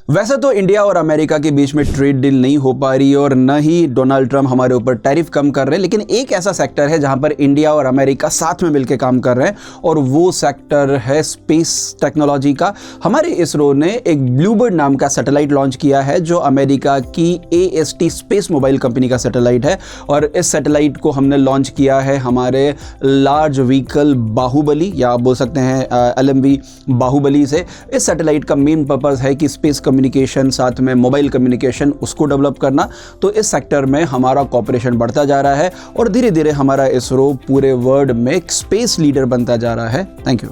वैसे तो इंडिया और अमेरिका के बीच में ट्रेड डील नहीं हो पा रही और न ही डोनाल्ड ट्रंप हमारे ऊपर टैरिफ कम कर रहे हैं, लेकिन एक ऐसा सेक्टर है जहां पर इंडिया और अमेरिका साथ में मिलकर काम कर रहे हैं और वो सेक्टर है स्पेस टेक्नोलॉजी का। हमारे इसरो ने एक ब्लूबर्ड नाम का सैटेलाइट लॉन्च किया है जो अमेरिका की AST स्पेस मोबाइल कंपनी का सैटेलाइट है और इस सैटेलाइट को हमने लॉन्च किया है हमारे लार्ज व्हीकल बाहुबली या आप बोल सकते हैं LMV बाहुबली से। इस सैटेलाइट का मेन पर्पस है कि स्पेस कम्युनिकेशन साथ में मोबाइल कम्युनिकेशन उसको डेवलप करना। तो इस सेक्टर में हमारा कॉपरेशन बढ़ता जा रहा है और धीरे धीरे हमारा इसरो पूरे वर्ल्ड में एक स्पेस लीडर बनता जा रहा है। Thank you.